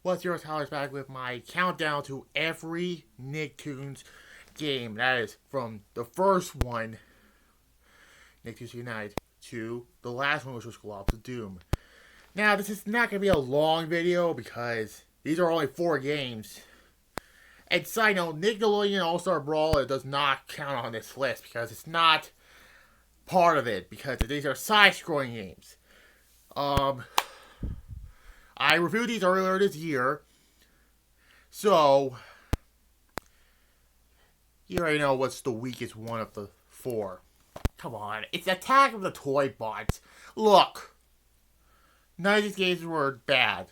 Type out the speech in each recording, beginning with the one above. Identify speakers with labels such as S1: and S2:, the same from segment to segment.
S1: What's your Tyler's back with my countdown to every Nicktoons game. That is from the first one, Nicktoons Unite, to the last one, which was Globs of Doom. Now, this is not going to be a long video because these are only 4 games. And side note, Nickelodeon All-Star Brawl, it does not count on this list because it's not part of it because these are side-scrolling games. I reviewed these earlier this year, so you already know what's the weakest one of the 4. Come on, it's Attack of the Toy Bots. Look, none of these games were bad.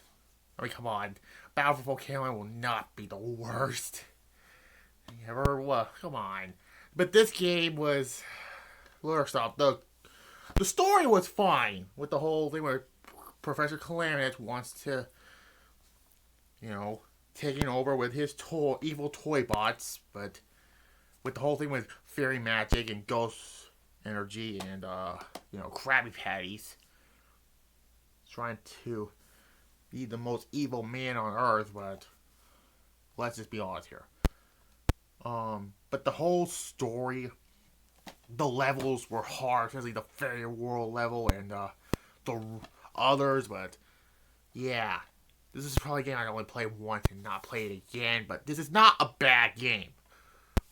S1: I mean, come on, Battle for Volcano Island will not be the worst. Ever, well, come on. But this game was, let's stop. The story was fine with the whole thing where Professor Calamitous wants to, taking over with his evil toy bots, but with the whole thing with fairy magic and ghost energy and, Krabby Patties. Trying to be the most evil man on Earth, but let's just be honest here. But the whole story, the levels were hard, especially the fairy world level and, the others, but yeah, this is probably a game I can only play once and not play it again, but this is not a bad game.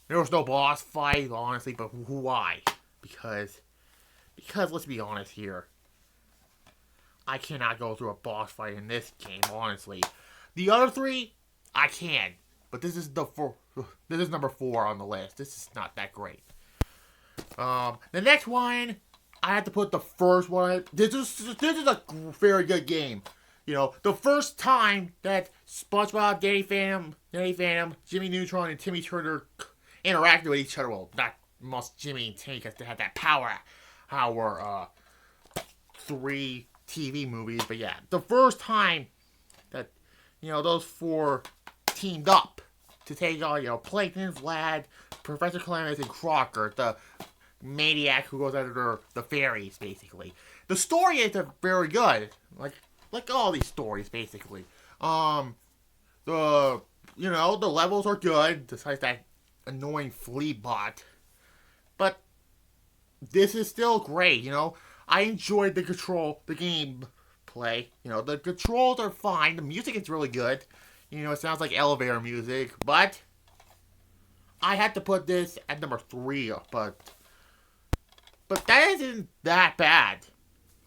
S1: There was no boss fight, honestly, but why? Because let's be honest here, I cannot go through a boss fight in this game, honestly. The other 3, I can, but this is this is number 4 on the list. This is not that great. The next one, I had to put the first one. This is a very good game. The first time that SpongeBob, Danny Phantom, Jimmy Neutron, and Timmy Turner interacted with each other. Well, not most Jimmy and Timmy because they had that power 3 TV movies. But yeah, the first time that those 4 teamed up to take on Plankton, Vlad, Professor Calamitous, and Crocker, the maniac who goes after the fairies, basically. The story is very good, like all these stories, basically. The levels are good, besides that annoying flea bot. But this is still great, I enjoyed the gameplay. The controls are fine, the music is really good. It sounds like elevator music, but I had to put this at number 3, but that isn't that bad.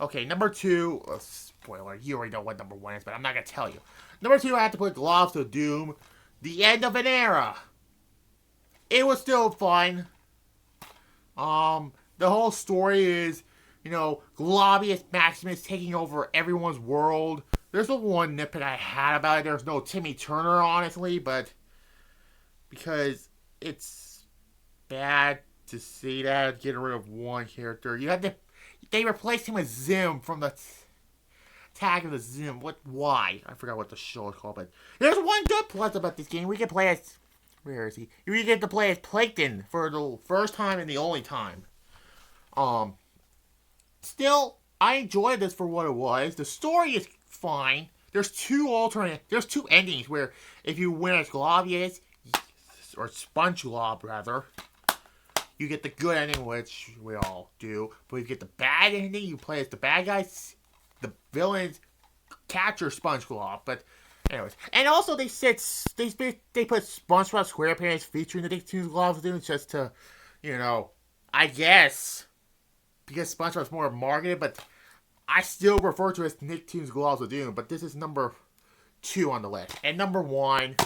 S1: Okay, number 2, spoiler, you already know what number 1 is, but I'm not going to tell you. Number 2, I had to put Globs of Doom, The End of an Era. It was still fun. The whole story is, Globius Maximus taking over everyone's world. There's the one nitpick I had about it. There's no Timmy Turner, honestly, but because it's bad to see that, getting rid of one character. They replaced him with Zim from the Tag of the Zim. Why? I forgot what the show is called, but there's one good plus about this game. We can play as, where is he? We get to play as Plankton for the first time and the only time. Still, I enjoyed this for what it was. The story is fine. There's 2 endings where if you win as Globius, or SpongeGlob rather, you get the good ending, which we all do. But if you get the bad ending, you play as the bad guys. The villains capture SpongeGlob. But anyways, and also they put SpongeBob SquarePants featuring the Nicktoons Globs of Doom just to, I guess because SpongeBob's more marketed, but I still refer to it as Nicktoons Globs of Doom. But this is number 2 on the list, and number 1.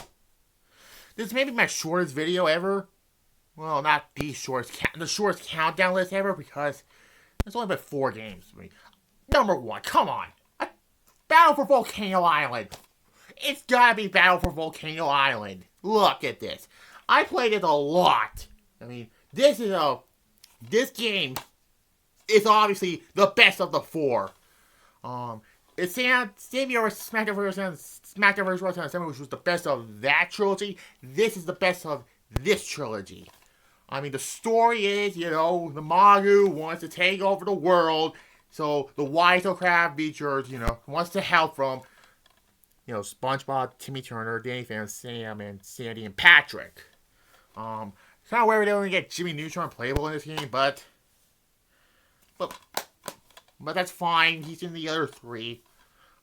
S1: This may be my shortest video ever. Well, not the shortest countdown list ever, because there's only been 4 games for me. Number 1, come on. Battle for Volcano Island. It's gotta be Battle for Volcano Island. Look at this. I played it a lot. I mean, this game is obviously the best of the 4. It's same year as SmackDown vs. Wrestling 7, which was the best of that trilogy. This is the best of this trilogy. I mean, the story is, the Magu wants to take over the world, so the Waiso Crab features, wants to help from SpongeBob, Timmy Turner, Danny Phantom, Sam, and Sandy and Patrick. It's kind of weird we didn't get Jimmy Neutron playable in this game, but that's fine. He's in the other three.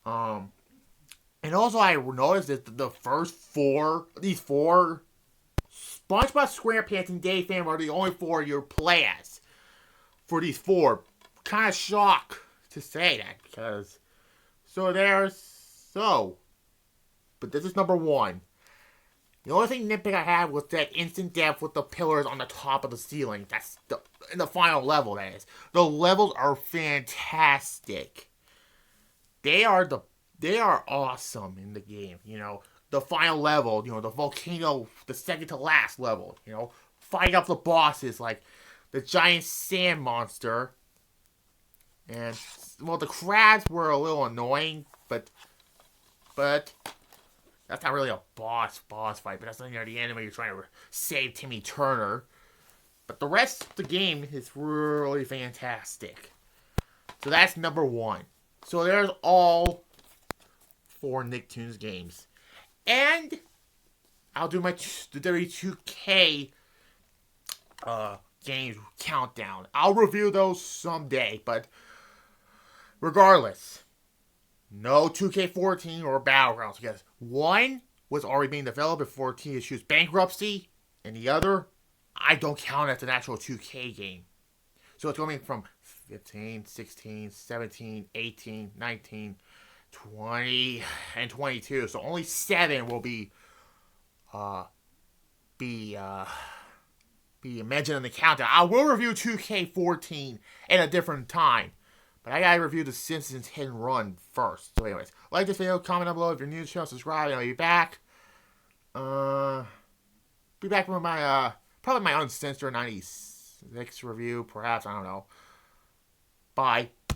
S1: And also I noticed that the first these four, SpongeBob, SquarePants, and Danny Phantom are the only four you play as. For these four, kind of shocked to say that because but this is number one. The only thing nitpick I had was that instant death with the pillars on the top of the ceiling. That's in the final level, that is. The levels are fantastic. They are awesome in the game. The final level, the volcano, the second to last level. Fighting up the bosses like the giant sand monster. And the crabs were a little annoying, but that's not really a boss fight, but that's the end when you're trying to save Timmy Turner. But the rest of the game is really fantastic. So that's number one. So there's all 4 Nicktoons games. And I'll do my the W2K games countdown. I'll review those someday, but regardless, no 2K14 or Battlegrounds because one was already being developed before TSU's bankruptcy, and the other, I don't count as an actual 2K game. So it's going from 15, 16, 17, 18, 19, 20, and 22. So only 7 will be mentioned in the countdown. I will review 2K14 at a different time. But I gotta review The Simpsons Hit and Run first. So anyways, like this video, comment down below if you're new to the channel, subscribe, and I'll be back. Be back with my, probably my Uncensored 96 review, perhaps, I don't know. Bye.